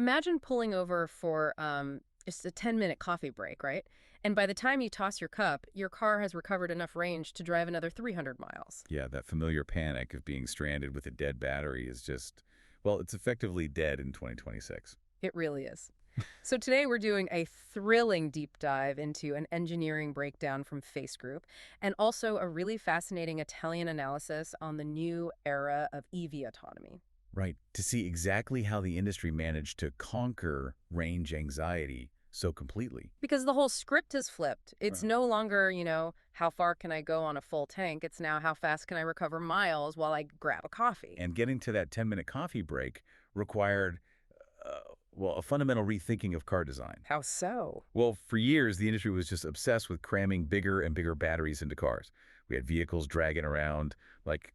Imagine pulling over for just a 10-minute coffee break, right? And by the time you toss your cup, your car has recovered enough range to drive another 300 miles. Yeah, that familiar panic of being stranded with a dead battery is just, well, it's effectively dead in 2026. It really is. So today we're doing a thrilling deep dive into an engineering breakdown from Face Group and also a really fascinating Italian analysis on the new era of EV autonomy. Right, to see exactly how the industry managed to conquer range anxiety so completely. Because the whole script is flipped. It's Right. no longer, how far can I go on a full tank? It's now how fast can I recover miles while I grab a coffee? And getting to that 10-minute coffee break required, well, a fundamental rethinking of car design. How so? Well, for years, the industry was just obsessed with cramming bigger and bigger batteries into cars. We had vehicles dragging around like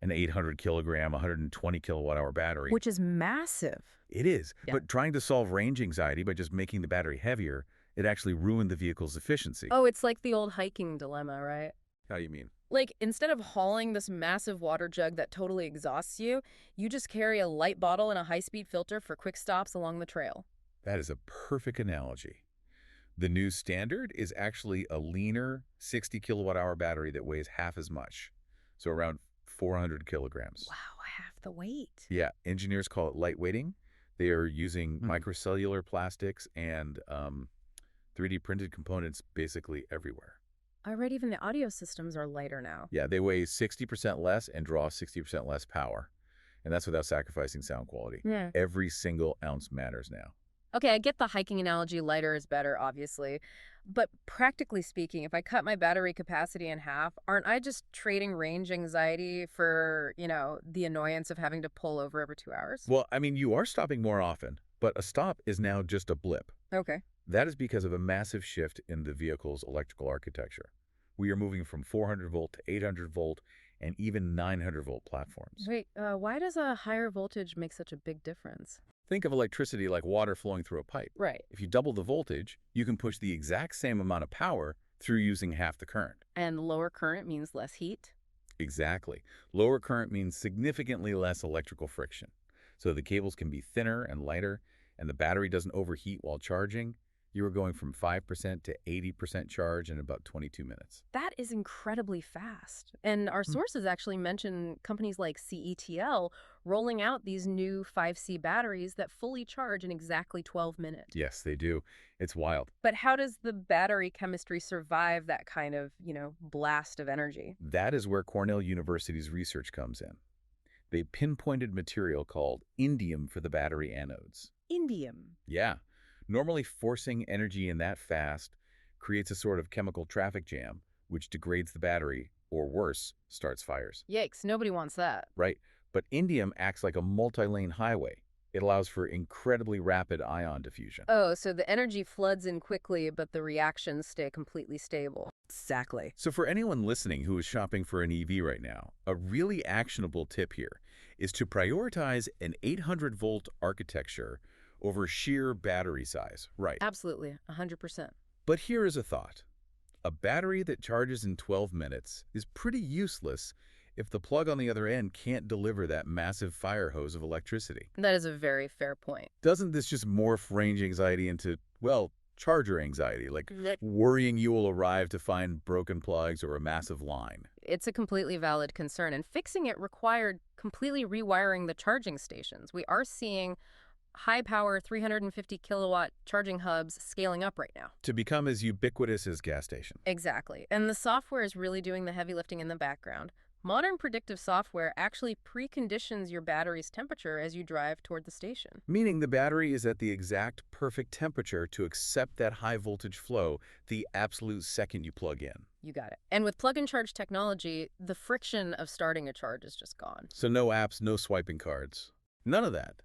an 800 kilogram, 120 kilowatt hour battery. Which is massive. It is. Yeah. But trying to solve range anxiety by just making the battery heavier, it actually ruined the vehicle's efficiency. Oh, it's like the old hiking dilemma, right? How do you mean? Like, instead of hauling this massive water jug that totally exhausts you, you just carry a light bottle and a high-speed filter for quick stops along the trail. That is a perfect analogy. The new standard is actually a leaner 60 kilowatt hour battery that weighs half as much, so around 400 kilograms. Wow, half the weight. Yeah, engineers call it lightweighting. They are using microcellular plastics and 3D printed components basically everywhere. I read even the audio systems are lighter now. Yeah, they weigh 60% less and draw 60% less power. And that's without sacrificing sound quality. Yeah. Every single ounce matters now. Okay, I get the hiking analogy, lighter is better, obviously. But practically speaking, if I cut my battery capacity in half, aren't I just trading range anxiety for, the annoyance of having to pull over every 2 hours? Well, I mean, you are stopping more often, but a stop is now just a blip. Okay. That is because of a massive shift in the vehicle's electrical architecture. We are moving from 400 volt to 800 volt and even 900 volt platforms. Wait, why does a higher voltage make such a big difference? Think of electricity like water flowing through a pipe. Right. If you double the voltage, you can push the exact same amount of power through using half the current. And lower current means less heat? Exactly. Lower current means significantly less electrical friction. So the cables can be thinner and lighter, and the battery doesn't overheat while charging. You are going from 5% to 80% charge in about 22 minutes. That is incredibly fast. And our sources actually mention companies like CATL rolling out these new 5C batteries that fully charge in exactly 12 minutes. Yes, they do. It's wild. But how does the battery chemistry survive that kind of, blast of energy? That is where Cornell University's research comes in. They pinpointed material called indium for the battery anodes. Indium. Yeah. Normally, forcing energy in that fast creates a sort of chemical traffic jam, which degrades the battery, or worse, starts fires. Yikes, nobody wants that. Right? But indium acts like a multi-lane highway. It allows for incredibly rapid ion diffusion. Oh, so the energy floods in quickly, but the reactions stay completely stable. Exactly. So for anyone listening who is shopping for an EV right now, a really actionable tip here is to prioritize an 800-volt architecture over sheer battery size. Right. Absolutely, 100%. But here is a thought. A battery that charges in 12 minutes is pretty useless if the plug on the other end can't deliver that massive fire hose of electricity. That is a very fair point. Doesn't this just morph range anxiety into, well, charger anxiety, like worrying you will arrive to find broken plugs or a massive line? It's a completely valid concern, and fixing it required completely rewiring the charging stations. We are seeing high-power 350 kilowatt charging hubs scaling up right now. To become as ubiquitous as gas stations. Exactly. And the software is really doing the heavy lifting in the background. Modern predictive software actually preconditions your battery's temperature as you drive toward the station. Meaning the battery is at the exact perfect temperature to accept that high voltage flow the absolute second you plug in. You got it. And with plug-and-charge technology, the friction of starting a charge is just gone. So no apps, no swiping cards. None of that.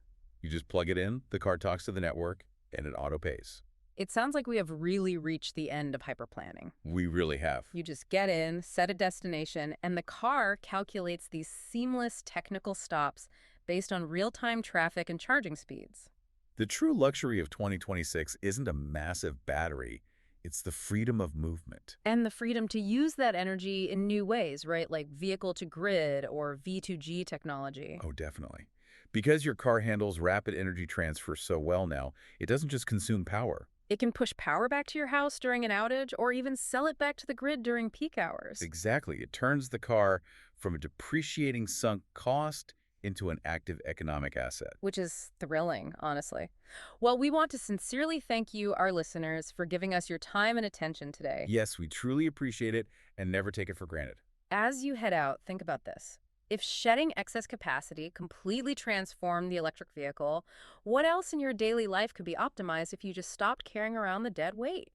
You just plug it in, the car talks to the network, and it auto-pays. It sounds like we have really reached the end of hyperplanning. We really have. You just get in, set a destination, and the car calculates these seamless technical stops based on real-time traffic and charging speeds. The true luxury of 2026 isn't a massive battery. It's the freedom of movement. And the freedom to use that energy in new ways, right? Like vehicle-to-grid or V2G technology. Oh, definitely. Because your car handles rapid energy transfer so well now, it doesn't just consume power. It can push power back to your house during an outage or even sell it back to the grid during peak hours, Exactly. It turns the car from a depreciating sunk cost into an active economic asset. which is thrilling, honestly. Well, we want to sincerely thank you, our listeners, for giving us your time and attention today. Yes, we truly appreciate it and never take it for granted. As you head out, think about this. If shedding excess capacity completely transformed the electric vehicle, what else in your daily life could be optimized if you just stopped carrying around the dead weight?